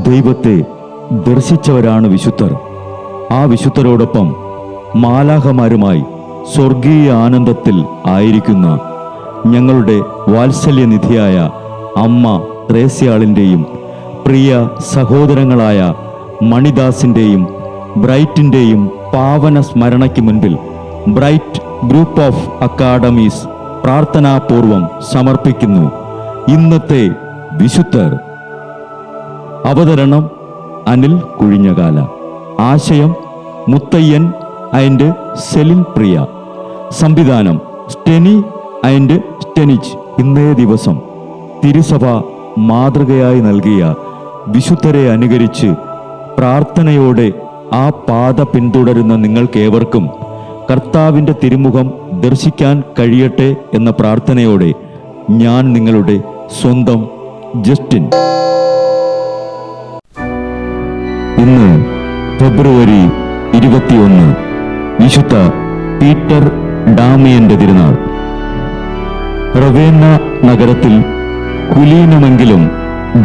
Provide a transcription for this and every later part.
ദൈവത്തെ ദർശിച്ചവരാണ് വിശുദ്ധർ. ആ വിശുദ്ധരോടൊപ്പം മാലാഖമാരുമായി സ്വർഗീയ ആനന്ദത്തിൽ ആയിരിക്കുന്ന ഞങ്ങളുടെ വാത്സല്യനിധിയായ അമ്മ ത്രേസ്യാളിൻ്റെയും പ്രിയ സഹോദരങ്ങളായ മണിദാസിൻ്റെയും ബ്രൈറ്റിൻ്റെയും പാവന സ്മരണയ്ക്ക് മുൻപിൽ ബ്രൈറ്റ് ഗ്രൂപ്പ് ഓഫ് അക്കാഡമീസ് പ്രാർത്ഥനാപൂർവം സമർപ്പിക്കുന്നു ഇന്നത്തെ വിശുദ്ധർ. അവതരണം അനിൽ കുഴിഞ്ഞകാല. ആശയം മുത്തയ്യൻ ആൻഡ് സെലിൻ പ്രിയ. സംവിധാനം സ്റ്റെനി ആൻഡ് സ്റ്റെനിച്ച്. ഇന്നേ ദിവസം തിരുസഭ മാതൃകയായി നൽകിയ വിശുദ്ധരെ അനുകരിച്ച് പ്രാർത്ഥനയോടെ ആ പാത പിന്തുടരുന്ന നിങ്ങൾക്കേവർക്കും കർത്താവിൻ്റെ തിരുമുഖം ദർശിക്കാൻ കഴിയട്ടെ എന്ന പ്രാർത്ഥനയോടെ ഞാൻ നിങ്ങളുടെ സ്വന്തം ജസ്റ്റിൻ. ഇന്ന് ഫെബ്രുവരി 21 വിശുദ്ധ പീറ്റർ ഡാമിയന്റെ തിരുനാൾ. റവേന്ന നഗരത്തിൽ കുലീനമെങ്കിലും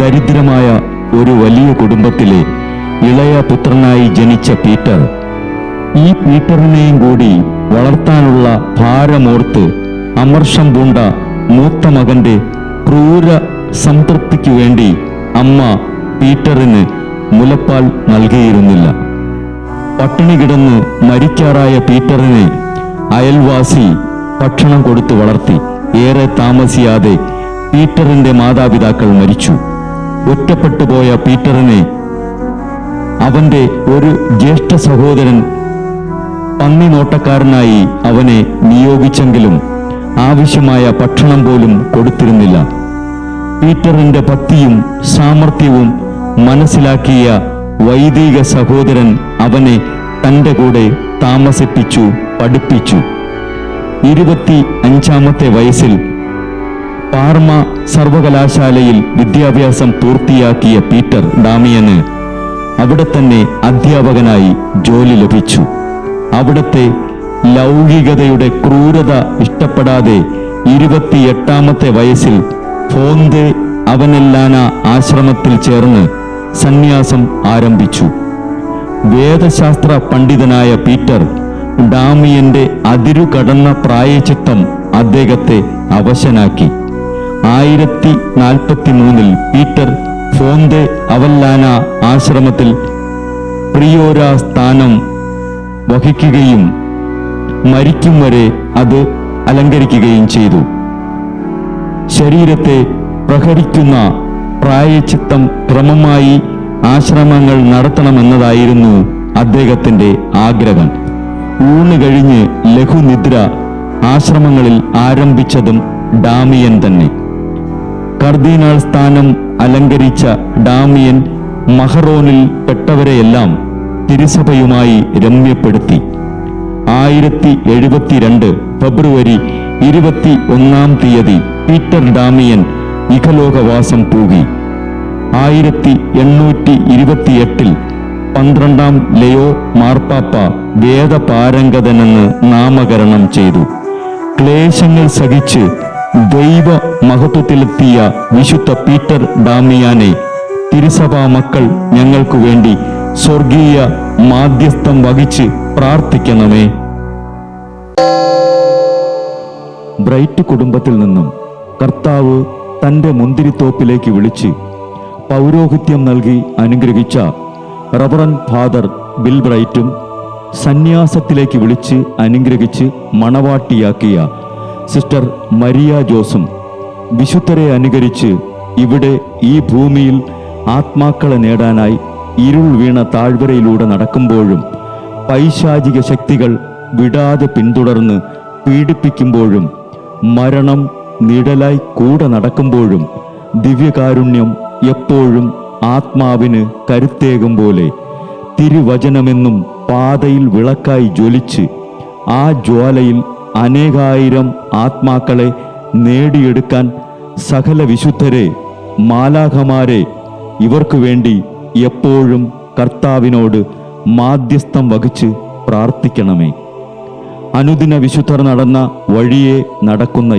ദരിദ്രമായ ഒരു വലിയ കുടുംബത്തിലെ ഇളയ പുത്രനായി ജനിച്ച പീറ്റർ ഈ പീറ്ററിനെയും കൂടി വളർത്താനുള്ള ഭാരമോർത്ത് അമർഷം പൂണ്ട മൂത്ത മകന്റെ ക്രൂര സംതൃപ്തിക്കു വേണ്ടി അമ്മ പീറ്ററിന് മുലപ്പാൽ നൽകിയിരുന്നില്ല. പട്ടിണി കിടന്ന് മരിക്കാറായ പീറ്ററിനെ അയൽവാസി ഭക്ഷണം കൊടുത്തു വളർത്തി. ഏറെ താമസിയാതെ പീറ്ററിന്റെ മാതാപിതാക്കൾ മരിച്ചു. ഒറ്റപ്പെട്ടുപോയ പീറ്ററിനെ അവന്റെ ഒരു ജ്യേഷ്ഠ സഹോദരൻ പന്നി നോട്ടക്കാരനായി അവനെ നിയോഗിച്ചെങ്കിലും ആവശ്യമായ ഭക്ഷണം പോലും കൊടുത്തിരുന്നില്ല. പീറ്ററിന്റെ ഭക്തിയും സാമർഥ്യവും മനസ്സിലാക്കിയ വൈദിക സഹോദരൻ അവനെ തൻ്റെ കൂടെ താമസിപ്പിച്ചു, പഠിപ്പിച്ചു. 25-ാമത്തെ വയസ്സിൽ പാർമ സർവകലാശാലയിൽ വിദ്യാഭ്യാസം പൂർത്തിയാക്കിയ പീറ്റർ ഡാമിയന് അവിടെ തന്നെ അധ്യാപകനായി ജോലി ലഭിച്ചു. അവിടുത്തെ ലൗകികതയുടെ ക്രൂരത ഇഷ്ടപ്പെടാതെ 28-ാമത്തെ വയസ്സിൽ ഫോന്തെ അവനെല്ലാന ആശ്രമത്തിൽ ചേർന്ന് സന്യാസം ആരംഭിച്ചു. വേദശാസ്ത്ര പണ്ഡിതനായ പീറ്റർ ഡാമിയന്റെ അതിരുകടന്ന പ്രായച്ചിത്തം അദ്ദേഹത്തെ അവശനാക്കി. 1043 പീറ്റർ ഫോന്തെ അവല്ലാന ആശ്രമത്തിൽ പ്രിയോര സ്ഥാനം വഹിക്കുകയും മരിക്കും വരെ അത് അലങ്കരിക്കുകയും ചെയ്തു. ശരീരത്തെ പ്രഹരിക്കുന്ന പ്രായച്ചിത്തം ക്രമമായി ആശ്രമങ്ങൾ നടത്തണമെന്നതായിരുന്നു അദ്ദേഹത്തിന്റെ ആഗ്രഹം. ഊണ് കഴിഞ്ഞ് ലഘുനിദ്ര ആശ്രമങ്ങളിൽ ആരംഭിച്ചതും ഡാമിയൻ തന്നെ. കർദിനാൾ സ്ഥാനം അലങ്കരിച്ച ഡാമിയൻ മഹറോനിൽ പെട്ടവരെയെല്ലാം തിരുസഭയുമായി രമ്യപ്പെടുത്തി. 1072 ഫെബ്രുവരി 21 പീറ്റർ ഡാമിയൻ ഇഹലോകവാസം പൂകി. 1828 12-ാം ലയോ മാർപ്പാപ്പ വേദപാരംഗതനെന്ന് നാമകരണം ചെയ്തു. ക്ലേശങ്ങൾ സഹിച്ച് ദൈവ മഹത്വത്തിലെത്തിയ വിശുദ്ധ പീറ്റർ ഡാമിയാനെ തിരുസഭാ മക്കൾ ഞങ്ങൾക്കു വേണ്ടി സ്വർഗീയ മാധ്യസ്ഥം വഹിച്ച് പ്രാർത്ഥിക്കണമേ. ബ്രൈറ്റ് കുടുംബത്തിൽ നിന്നും കർത്താവ് തൻ്റെ മുന്തിരിത്തോപ്പിലേക്ക് വിളിച്ച് പൗരോഹിത്യം നൽകി അനുഗ്രഹിച്ച റവറൻ ഫാദർ ബിൽ ബ്രൈറ്റും സന്യാസത്തിലേക്ക് വിളിച്ച് അനുഗ്രഹിച്ച് മണവാട്ടിയാക്കിയ സിസ്റ്റർ മരിയ ജോസും വിശുദ്ധരെ അനുകരിച്ച് ഇവിടെ ഈ ഭൂമിയിൽ ആത്മാക്കളെ നേടാനായി ഇരുൾ വീണ താഴ്വരയിലൂടെ നടക്കുമ്പോഴും പൈശാചിക ശക്തികൾ വിടാതെ പിന്തുടർന്ന് പീഡിപ്പിക്കുമ്പോഴും മരണം നിഴലായി കൂടെ നടക്കുമ്പോഴും ദിവ്യകാരുണ്യം എപ്പോഴും ആത്മാവിന് കരുത്തേകും പോലെ തിരുവചനമെന്നും പാതയിൽ വിളക്കായി ജ്വലിച്ച് ആ ജ്വാലയിൽ അനേകായിരം ആത്മാക്കളെ നേടിയെടുക്കാൻ സകല വിശുദ്ധരെ, മാലാഖമാരെ ഇവർക്കു വേണ്ടി എപ്പോഴും കർത്താവിനോട് മാധ്യസ്ഥം വഹിച്ച് പ്രാർത്ഥിക്കണമേ. അനുദിന വിശുദ്ധർ നടന്ന വഴിയെ നടക്കുന്ന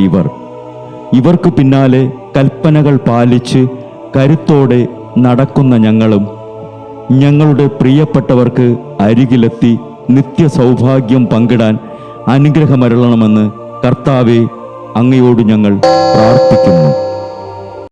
ഇവർക്ക് പിന്നാലെ കൽപ്പനകൾ പാലിച്ച് കരുത്തോടെ നടക്കുന്ന ഞങ്ങളും ഞങ്ങളുടെ പ്രിയപ്പെട്ടവർക്ക് അരികിലെത്തി നിത്യസൗഭാഗ്യം പങ്കിടാൻ അനുഗ്രഹമരുളണമെന്ന് കർത്താവെ, അങ്ങയോട് ഞങ്ങൾ പ്രാർത്ഥിക്കുന്നു.